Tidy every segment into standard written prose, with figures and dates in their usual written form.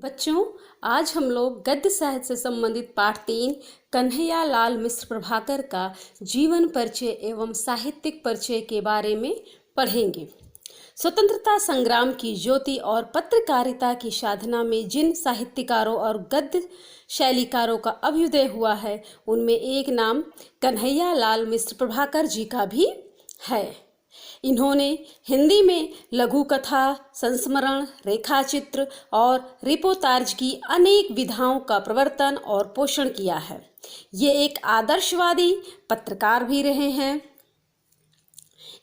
बच्चों, आज हम लोग गद्य साहित्य से संबंधित पाठ 3 कन्हैया लाल मिश्र प्रभाकर का जीवन परिचय एवं साहित्यिक परिचय के बारे में पढ़ेंगे। स्वतंत्रता संग्राम की ज्योति और पत्रकारिता की साधना में जिन साहित्यकारों और गद्य शैलीकारों का अभ्युदय हुआ है, उनमें एक नाम कन्हैया लाल मिश्र प्रभाकर जी का भी है। इन्होंने हिंदी में लघु कथा, संस्मरण, रेखाचित्र और रिपोर्ताज की अनेक विधाओं का प्रवर्तन और पोषण किया है। ये एक आदर्शवादी पत्रकार भी रहे हैं।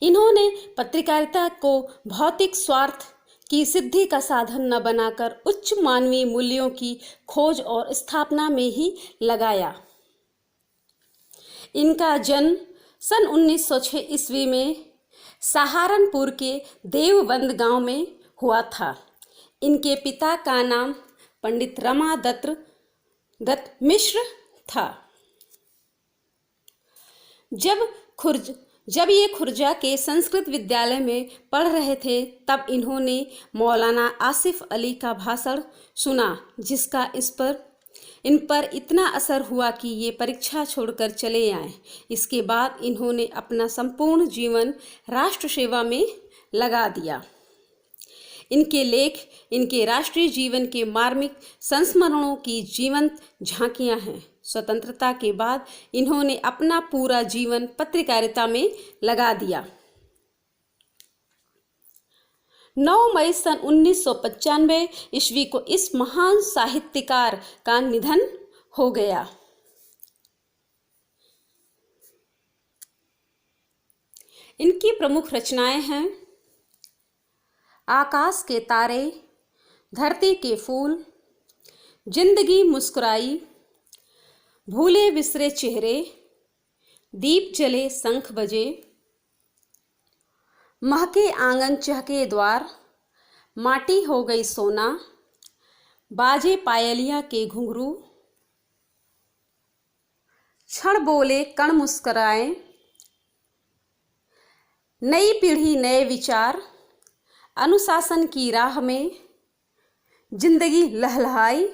इन्होंने पत्रकारिता को भौतिक स्वार्थ की सिद्धि का साधन न बनाकर उच्च मानवीय मूल्यों की खोज और स्थापना में ही लगाया। इनका जन्म सन 1906 ईस्वी में सहारनपुर के देवबंद गांव में हुआ था। इनके पिता का नाम पंडित रमा दत्त मिश्र था। जब ये खुर्जा के संस्कृत विद्यालय में पढ़ रहे थे, तब इन्होंने मौलाना आसिफ अली का भाषण सुना, जिसका इन पर इतना असर हुआ कि ये परीक्षा छोड़कर चले आए। इसके बाद इन्होंने अपना संपूर्ण जीवन राष्ट्र सेवा में लगा दिया। इनके लेख इनके राष्ट्रीय जीवन के मार्मिक संस्मरणों की जीवंत झांकियां हैं। स्वतंत्रता के बाद इन्होंने अपना पूरा जीवन पत्रकारिता में लगा दिया। 9 मई सन 1995 ईस्वी को इस महान साहित्यकार का निधन हो गया। इनकी प्रमुख रचनाएं हैं आकाश के तारे, धरती के फूल, जिंदगी मुस्कुराई, भूले बिसरे चेहरे, दीप जले शंख बजे, महके आंगन चहके द्वार, माटी हो गई सोना, बाजे पायलिया के घुंघरू, क्षण बोले कण मुस्कराए, नई पीढ़ी नए विचार, अनुशासन की राह में, जिंदगी लहलहाई,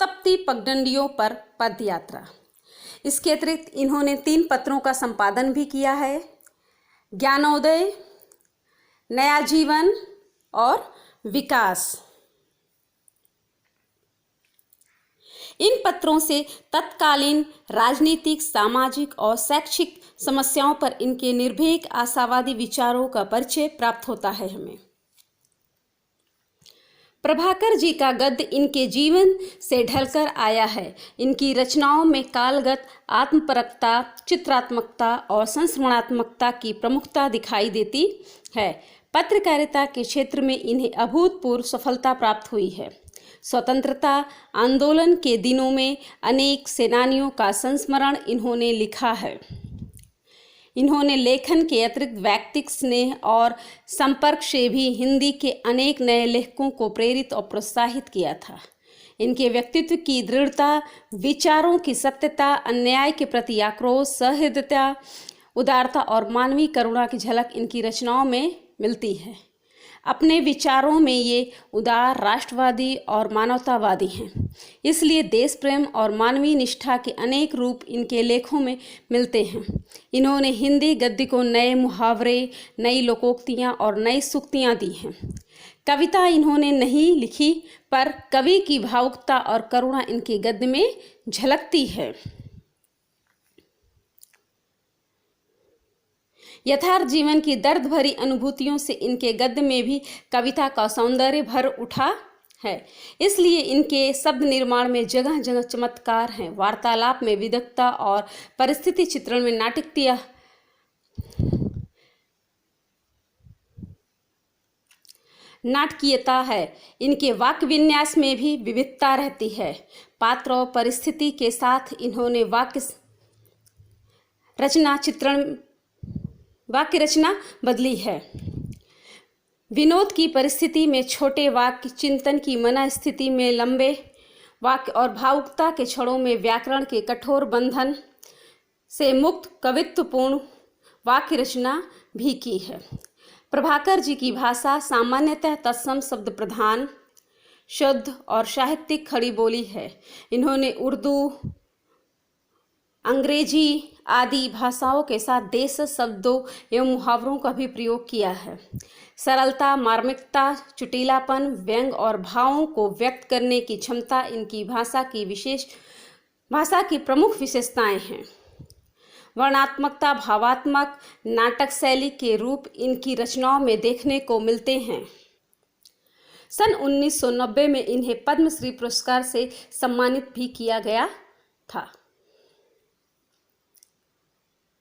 तपती पगडंडियों पर पदयात्रा। इसके अतिरिक्त इन्होंने 3 पत्रों का संपादन भी किया है, ज्ञानोदय, नया जीवन और विकास। इन पत्रों से तत्कालीन राजनीतिक, सामाजिक और शैक्षिक समस्याओं पर इनके निर्भीक आशावादी विचारों का परिचय प्राप्त होता है हमें। प्रभाकर जी का गद्य इनके जीवन से ढलकर आया है। इनकी रचनाओं में कालगत आत्मपरकता, चित्रात्मकता और संस्मरणात्मकता की प्रमुखता दिखाई देती है। पत्रकारिता के क्षेत्र में इन्हें अभूतपूर्व सफलता प्राप्त हुई है। स्वतंत्रता आंदोलन के दिनों में अनेक सेनानियों का संस्मरण इन्होंने लिखा है। इन्होंने लेखन के अतिरिक्त व्यक्तिगत स्नेह और संपर्क से भी हिंदी के अनेक नए लेखकों को प्रेरित और प्रोत्साहित किया था। इनके व्यक्तित्व की दृढ़ता, विचारों की सत्यता, अन्याय के प्रति आक्रोश, सहृदयता, उदारता और मानवीय करुणा की झलक इनकी रचनाओं में मिलती है। अपने विचारों में ये उदार, राष्ट्रवादी और मानवतावादी हैं। इसलिए देश प्रेम और मानवीय निष्ठा के अनेक रूप इनके लेखों में मिलते हैं। इन्होंने हिंदी गद्य को नए मुहावरे, नई लोकोक्तियाँ और नई सूक्तियाँ दी हैं। कविता इन्होंने नहीं लिखी, पर कवि की भावुकता और करुणा इनके गद्य में झलकती है। यथार्थ जीवन की दर्द भरी अनुभूतियों से इनके गद्य में भी कविता का सौंदर्य भर उठा है। इसलिए इनके शब्द निर्माण में जगह जगह चमत्कार हैं। वार्तालाप में विदग्धता और परिस्थिति चित्रण में नाटकीयता है। इनके वाक्य विन्यास में भी विविधता रहती है। पात्र और परिस्थिति के साथ इन्होंने वाक्य रचना बदली है। विनोद की परिस्थिति में छोटे वाक्य, चिंतन की मन स्थिति में लंबे वाक्य और भावुकता के क्षणों में व्याकरण के कठोर बंधन से मुक्त कवित्वपूर्ण वाक्य रचना भी की है। प्रभाकर जी की भाषा सामान्यतः तत्सम शब्द प्रधान, शुद्ध और साहित्यिक खड़ी बोली है। इन्होंने उर्दू, अंग्रेजी आदि भाषाओं के साथ देश शब्दों एवं मुहावरों का भी प्रयोग किया है। सरलता, मार्मिकता, चुटीलापन, व्यंग और भावों को व्यक्त करने की क्षमता इनकी भाषा की प्रमुख विशेषताएं हैं। वर्णनात्मकता, भावात्मक नाटक शैली के रूप इनकी रचनाओं में देखने को मिलते हैं। सन 1990 में इन्हें पद्मश्री पुरस्कार से सम्मानित भी किया गया था।